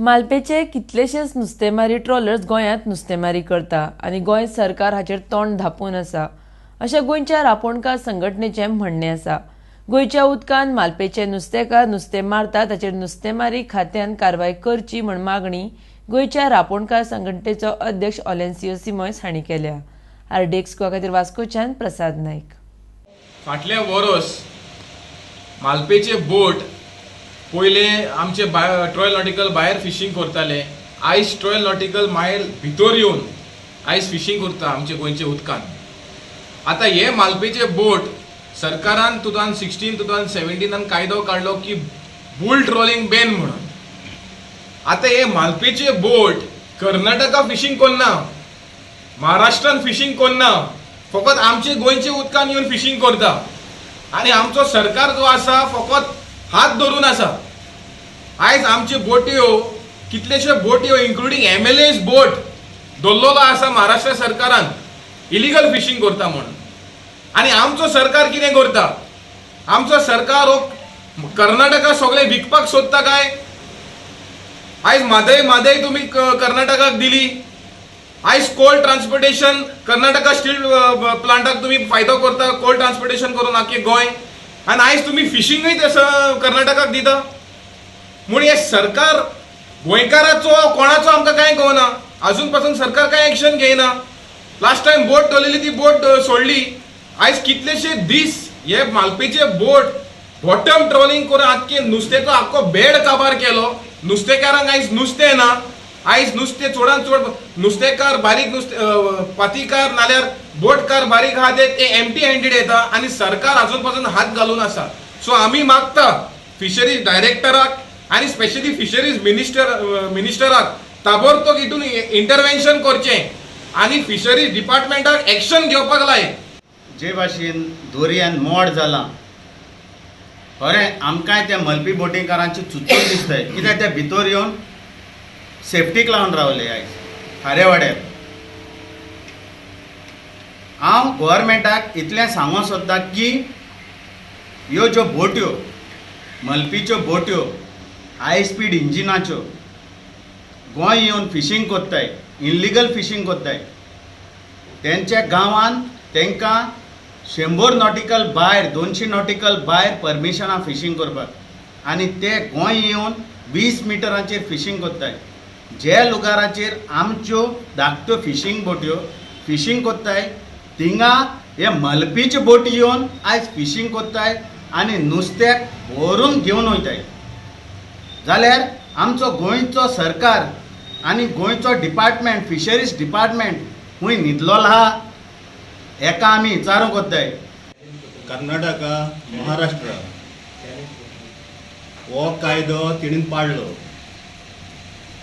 मालपेचे कितलेशेच नुस्तेमारी ट्रॉलर्स गोंयांत नुस्तेमारी करता आनी गोंय सरकार हाचेर तोंड धांपून आसा अशें गोंयच्या रांपोणकार संघटनेचें म्हणणें आसा। गोंयच्या उदकांत मालपेचे नुस्तेकार नुस्तें मारतात ताचेर नुस्तेमारी खात्यान कारवाय करची म्हण मागणी गोंयच्या रांपोणकार संघटनेचो अध्यक्ष ऑलेन्सियो सिमोयस हांणी केल्या। आरडीएक्स खातीर वास्कोच्यान प्रसाद नायक। फाटले वरोस मालपेचे बोट पयले आमचे ट्रॉयल नॉटिकल भायर फिशींग करताले। आयज ट्रॉयल नॉटिकल मायल भितर येवन आयज फिशींग करता आमचे गोंयचे उदकांत। आता हे मालपेचे बोट सरकारान 2016-2017 कायदो काडलो की बुल ट्रॉलिंग बॅन म्हणून। आता हे मालपेचे बोट कर्नाटका फिशींग करना, महाराष्ट्रान फिशींग करना, फकत आमचे गोंयचे उदकांत येवन फिशींग करता आणि आमचो सरकार जो आसा फकत हात धरून आसा। आयज आमचे बोट्यो कितलेशे बोट्यो इन्क्लुडिंग MLA's बोट दवरलेलो आसा महाराष्ट्र सरकारान इलिगल फिशींग करता म्हणून। आणि आमचो सरकार कितें करता? आमचो सरकार कर्नाटका सगळे विकपाक सोदता काय? आयज म्हादय तुम्ही कर्नाटकाक दिली। आयज कोल्ड ट्रान्सपोर्टेशन कर्नाटका स्टील प्लांटाक तुम्ही फायदो करता, कोल्ड ट्रान्सपोर्टेशन करून आख्खे गोंय, आणि आयज तुम्ही फिशींगय कर्नाटकाक दिता। म्हणून हे सरकार गोंयकाराचो कोणाचो आमकां कांय कळना। अजून पासून सरकार कांय एक्शन घेयना। लास्ट टायम बोट टोलेली ती बोट सोडली। आयज कितलेशे दीस हे मालपेचे बोट बॉटम ट्रॉलिंग करून आख्खे नुस्त्याचो आख्खो बेड काबार केलो। नुस्तेकारांक आयज नुस्तें ना। आयज नुस्तें चडांत चड नुस्तेकार बारीक पातीकार नाल्यार बोटकार बारीक आहा ते एम्प्टी हँडेड येता आणि सरकार अजून पासून हात घालून आसा। सो आमी मागता फिशरीज डायरेक्टराक आणि स्पेशली फिशरीज मिनिस्टराक ताबडतोब हितून इंटरव्हेन्शन करचें आणि फिशरीज डिपार्टमेंटाक एक्शन घेवपाक लाय। जे भाशेन दर्यान मोड जाला खरें आमकांय त्या मलपी बोटिंगकारांची चुचून दिसताय, कित्याक ते भितर येवन सेफ्टीक लावन रावले। आयज खारेवाड्यार हांव गोव्हर्मेंटाक इतलें सांगूंक सोदतां की ह्यो ज्यो बोट्यो मलपीच्यो बोट्यो हाय स्पीड इंजिनाच्यो गोंय येवन फिशींग कोत्ताय, इल्लिगल फिशींग कोत्ताय, तेंच्या गांवांत तांकां 100 नॉटिकल भायर 200 नॉटिकल भायर परमिशन आहा फिशींग करपाक, आनी ते गोंय येवन 20 मिटरांचेर फिशींग कोत्ताय। जे लुगाराचेर आमच्यो धाकट्यो फिशींग बोट्यो फिशींग कोत्ताय थिंगा हे मलपीच्यो बोटी येवन आयज फिशींग कोत्ताय आनी नुस्त्याक व्हरून घेवन वयताय। जाल्यार आमचो गोंयचो सरकार आनी गोंयचो डिपार्टमेंट फिशरीज डिपार्टमेंट खूंय न्हिदलेलो आहा हेका आमी विचारूंक कोत्ताय। कर्नाटका महाराष्ट्र हो कायदो तेणीन पाडलो।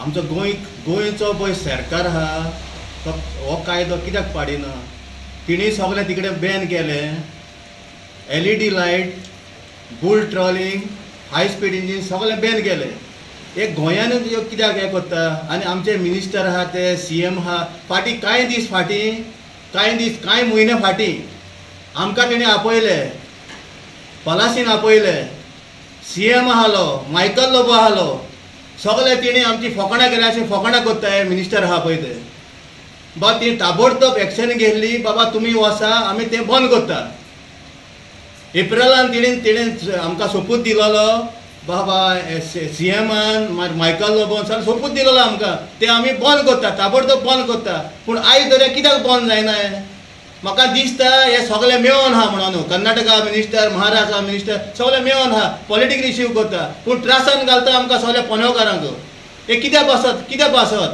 आमचो गोंयचो पळय सरकार आहा तो हो कायदो कित्याक पाडिना? तिणी सगळे तिकडे बॅन केले। LED light, bull trawling, high speed engine सगळे बॅन केले। एक गोंयानूच कित्याक हें करता? आनी आमचे मिनिस्टर आहा ते CM आहा फाटीं कांय म्हयने फाटीं आमकां तेणी आपयले, पलासीन आपयले, CM आहालो, मायकल लोबो आहालो, सगळे तेणी आमची फकाणां केल्या अशें फकाणां कोत्ताय मिनिस्टर आहा पळय ते। बाबा ती ताबडतोब एक्शन घेतली, बाबा तुमी वसा आमी तें बंद करता। एप्रिलान तेणें आमकां सोपूत दिलोलो, बाबा CMन मायकल लोबोन सगळें सोपूत दिलोलो आमकां, तें आमी बंद करता, ताबडतोब बंद करता। पूण आयज दर्या कित्याक बंद जायना? म्हाका दिसता हे सगळे मेळोन आहा म्हणून कर्नाटका मिनिस्टर, महाराष्ट्र मिनिस्टर सगळे मेळोन आहा, पॉलिटिकल इश्यू करता, पूण त्रासान घालता आमकां सगळ्या पनवेकारांक। हे कित्याक बसत?